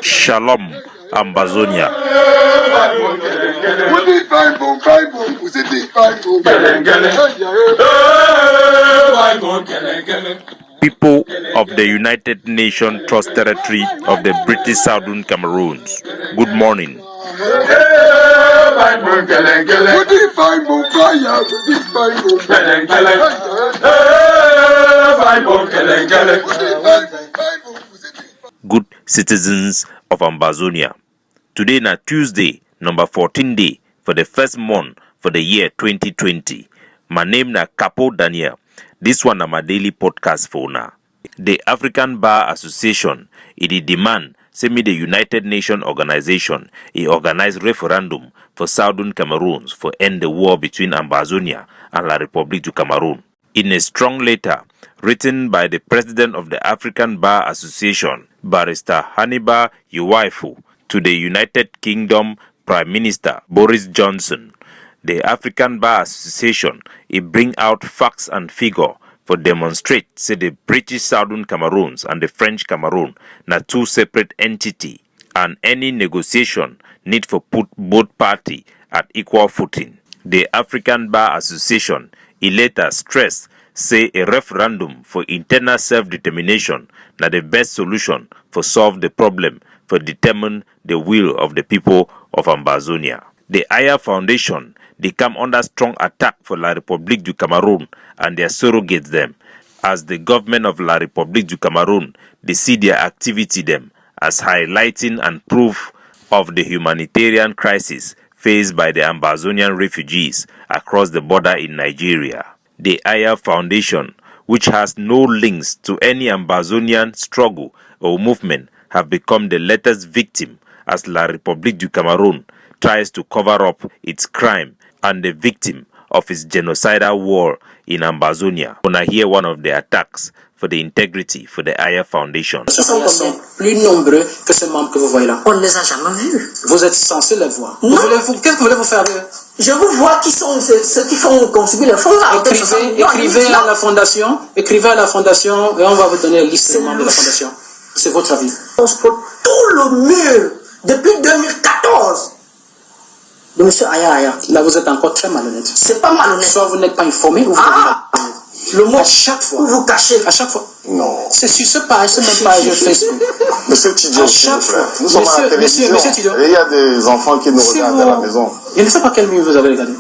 Shalom, Ambazonia. People of the United Nations Trust Territory of the British Southern Cameroons, good morning. Good citizens of Ambazonia, today na Tuesday, number 14 day for the first month for the year 2020. My name na Capo Daniel. This one na my daily podcast for now. The African Bar Association, it demand say me the United Nations Organization, it organize referendum for Southern Cameroons for end the war between Ambazonia and La République du Cameroon. In a strong letter written by the President of the African Bar Association, Barrister Hannibal Uwaifu, to the United Kingdom Prime Minister Boris Johnson, the African Bar Association, it bring out facts and figure for demonstrate say the British Southern Cameroons and the French Cameroon na two separate entity, and any negotiation need for put both party at equal footing. The African Bar Association it later stress say a referendum for internal self-determination na the best solution for solve the problem for determine the will of the people of Ambazonia. The Aya Foundation they come under strong attack for La République du Cameroon and their surrogates them, as the government of La République du Cameroon they see their activity them as highlighting and proof of the humanitarian crisis faced by the Ambazonian refugees across the border in Nigeria. The Aya Foundation, which has no links to any Ambazonian struggle or movement, have become the latest victim as La République du Cameroon tries to cover up its crime and the victim of its genocidal war in Ambazonia. On I hear one of the attacks for the integrity for the Aya Foundation. Ils sont plus nombreux que ces membres que vous voyez là. On ne les a jamais vus. Vous êtes censé les voir. Qu'est-ce que voulez-vous faire d'eux? Je vous vois qui sont ceux qui font contribuer les fonds là. Écrivez à la fondation et on va vous donner la liste des membres de la fondation. C'est votre avis. On se prend tout le mur depuis 2014 de M. Aya. Là, vous êtes encore très malhonnête. C'est pas malhonnête. Soit vous n'êtes pas informé ou vous le mot à chaque fois. Vous vous cachez. À chaque fois. Non. C'est sur ce page, c'est même page Facebook. Monsieur Tidjo, s'il vous plaît. Nous sommes à la télévision. Monsieur Tidjo. Et il y a des enfants qui nous regardent à la maison. Je ne sais pas quel mur vous avez regardé.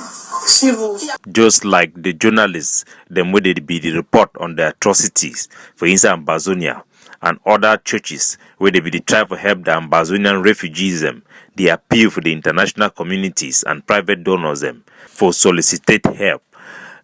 Si vous... Just like the journalists, them where they be the report on the atrocities for inside Ambazonia and other churches where they be the try for help the Ambazonian refugees them, they appeal for the international communities and private donors them for solicited help.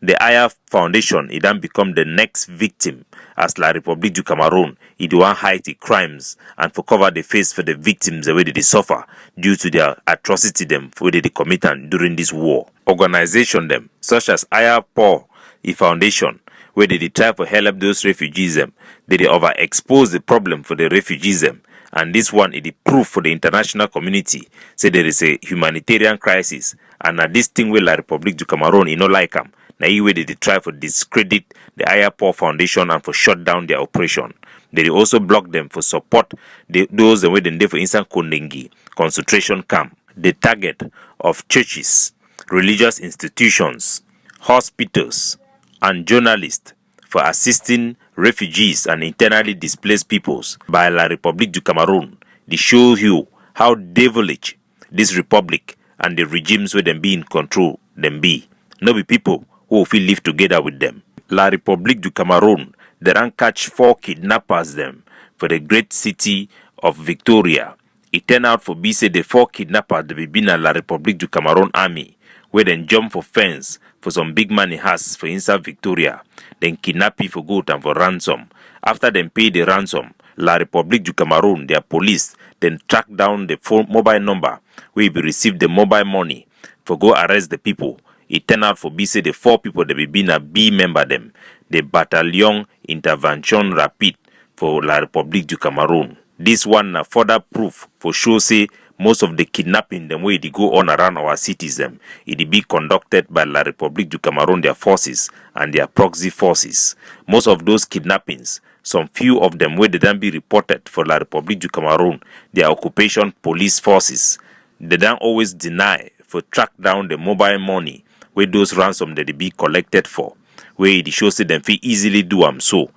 The Aya Foundation it then become the next victim as La République du Cameroon it want hide the crimes and for cover the face for the victims the way they suffer due to their atrocity them where they commit during this war. Organization them such as Aya Paul Foundation where they try for help those refugees them, they overexpose the problem for the refugees them. And this one is the proof for the international community say there is a humanitarian crisis and this thing where La République du Cameroon you know like them. Now, way they try for discredit the Ayapo Foundation and for shut down their operation. They also block them for support those the way they for instant Kondengi concentration camp. The target of churches, religious institutions, hospitals, and journalists for assisting refugees and internally displaced peoples by La République du Cameroon. They show you how devilish this republic and the regimes where them be in control them be. No be people who will live together with them. La République du Cameroon, they ran catch 4 kidnappers them for the great city of Victoria. It turned out for be say the 4 kidnappers they be in La République du Cameroon army, where then jump for fence for some big money has for inside Victoria, then kidnap you for gold and for ransom. After them pay the ransom, La République du Cameroon, their police, then track down the phone mobile number where we receive the mobile money for go arrest the people. It turned out for be say the 4 people that be a B member them, the Bataillon Intervention Rapide for La République du Cameroon. This one na further proof for show say most of the kidnapping them way they go on around our cities them, it be conducted by La République du Cameroon, their forces and their proxy forces. Most of those kidnappings some few of them where they don't be reported for La République du Cameroon, their occupation police forces. They don't always deny for track down the mobile money where those ransom that they be collected for, where it shows that them feel easily do so.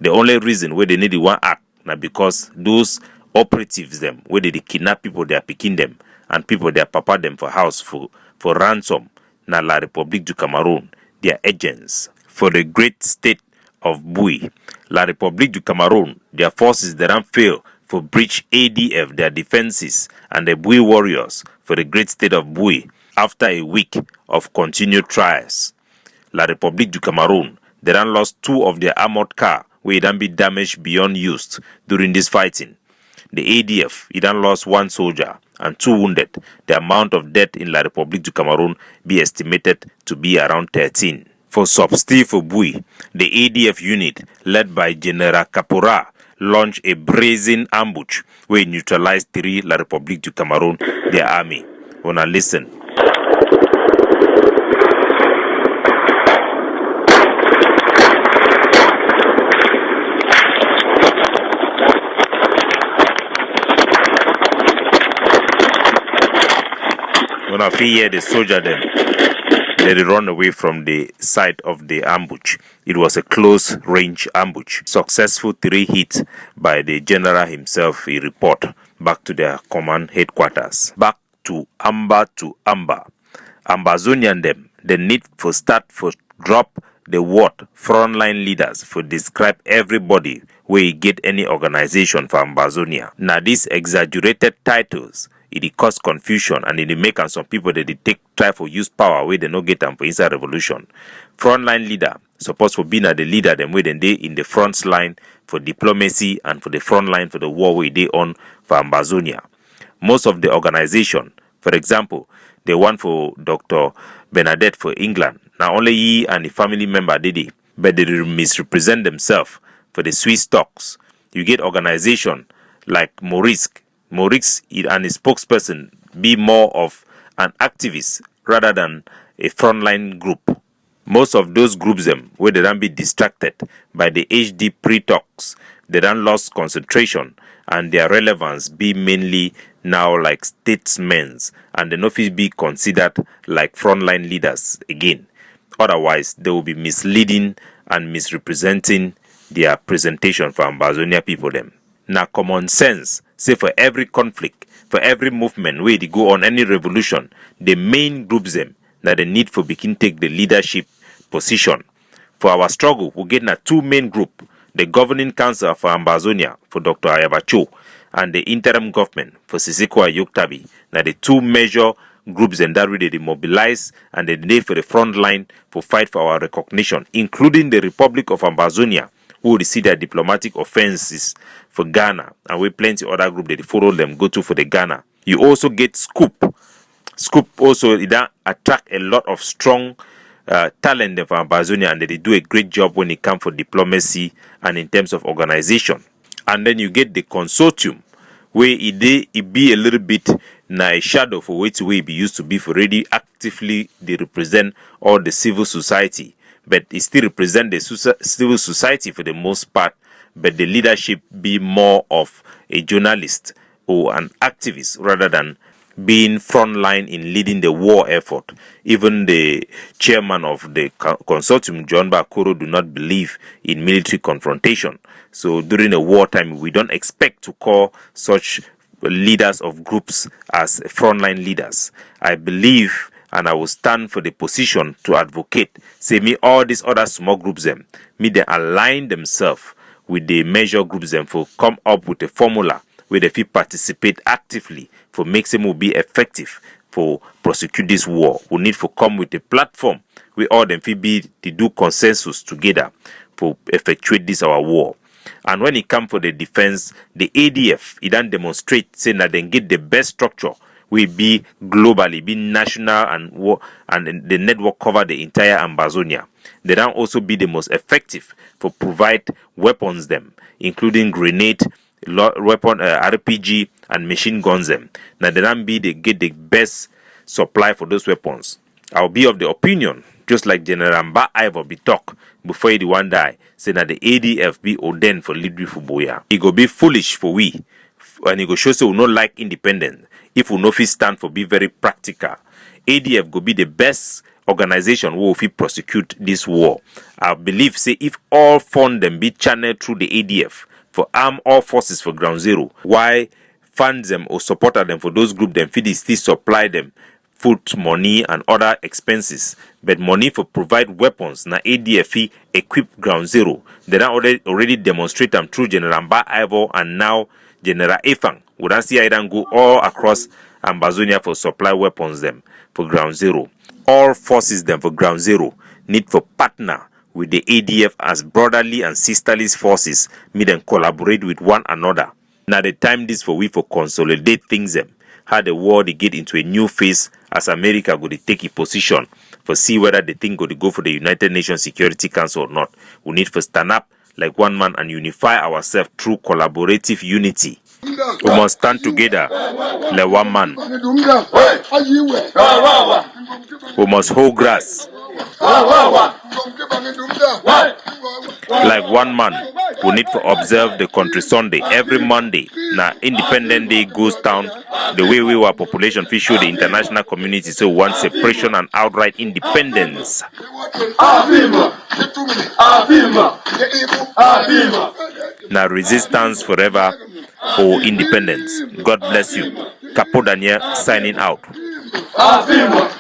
The only reason where they need the one act now because those operatives them where they kidnap people, they are picking them, and people they are papa them for house for ransom. Now La République du Cameroon, they are agents for the great state of Bui. La République du Cameroon, their forces that don't fail for breach ADF, their defenses, and the Bui warriors for the great state of Bui after a week of continued trials. La République du Cameroon, they done lost 2 of their armored car where it done be damaged beyond use during this fighting. The ADF, it done lost 1 soldier and 2 wounded. The amount of death in La République du Cameroon be estimated to be around 13. For Substi for Bui, the ADF unit led by General Kapora launched a brazen ambush where it neutralized 3 La République du Cameroon, their army. Wanna listen? When I hear the soldier then, they run away from the site of the ambush. It was a close range ambush. Successful 3 hits by the general himself, he report back to their command headquarters. Back to Amba. Ambazonian them, the need for start for drop the word frontline leaders for describe everybody where you get any organization for Ambazonia. Now these exaggerated titles, it cause confusion and it make some people that they try for use power where they no get them for inside revolution. Frontline leader supposed to be the leader them where they in the front line for diplomacy and for the front line for the war where they on for Ambazonia. Most of the organization, for example, the one for Dr. Bernadette for England, now only he and the family member did it, but they misrepresent themselves for the Swiss stocks. You get organization like Maurice and his spokesperson be more of an activist rather than a frontline group. Most of those groups them where they don't be distracted by the HD pre-talks, they don't lost concentration and their relevance be mainly now like statesmen and they no fit be considered like frontline leaders again. Otherwise, they will be misleading and misrepresenting their presentation for Ambazonia people them. Now common sense say for every conflict, for every movement where they go on any revolution, the main groups them that the need for begin take the leadership position. For our struggle, we get na 2 main group, the governing council for Ambazonia for Dr. Ayabacho and the interim government for Siseko Ayoktabi. Now the 2 major groups and that really they mobilize and they need for the front line for fight for our recognition, including the Republic of Ambazonia, who receive their diplomatic offenses for Ghana, and we plenty other group that they follow them go to for the Ghana. You also get Scoop. Scoop also it attract a lot of strong talent for Ambazonia, and they do a great job when it comes for diplomacy and in terms of organization. And then you get the consortium, where it be a little bit na a shadow for which we be used to be for really actively they represent all the civil society, but it still represent the civil society for the most part, but the leadership be more of a journalist or an activist rather than being frontline in leading the war effort. Even the chairman of the consortium, John Bakoro, do not believe in military confrontation. So during the wartime, we don't expect to call such leaders of groups as frontline leaders. I believe and I will stand for the position to advocate, say me all these other small groups them, me they align themselves with the major groups them for come up with a formula where they feel participate actively for makes them will be effective for prosecute this war. We need to come with a platform where all them feel be to do consensus together for effectuate this our war. And when it comes for the defense, the ADF, it then demonstrate saying that they get the best structure will be globally, be national and the network cover the entire Ambazonia. They then also be the most effective for provide weapons them, including grenade, weapon, RPG and machine guns them. Now they then be they get the best supply for those weapons. I'll be of the opinion just like General Mba Ivor be talk before he one die, say that the ADF be ordained for lead for Boya. It go be foolish for we, and it go show say we not like independence if we no fit stand for be very practical. ADF go be the best organization who will fit prosecute this war. I believe say if all fund them be channeled through the ADF for arm all forces for ground zero, why fund them or support them for those groups them fit still supply them food, money and other expenses, but money for provide weapons na ADF equip ground zero. They now already demonstrate them through General Mba Ivor and now General Efang. We don't see Iran go all across Ambazonia for supply weapons them for ground zero. All forces them for ground zero need for partner with the ADF as brotherly and sisterly forces, meet and collaborate with one another. Now the time this for we for consolidate things them. How the war they get into a new phase as America go to take a position for see whether the thing go to go for the United Nations Security Council or not. We need to stand up like one man and unify ourselves through collaborative unity. We must stand together like one man. We must hold grass like one man. We need to observe the country Sunday every Monday. Now Independent Day goes down the way we were population fish show the international community so want separation and outright independence. Now resistance forever or independence. God bless you. Capo Daniel signing out. Afirma.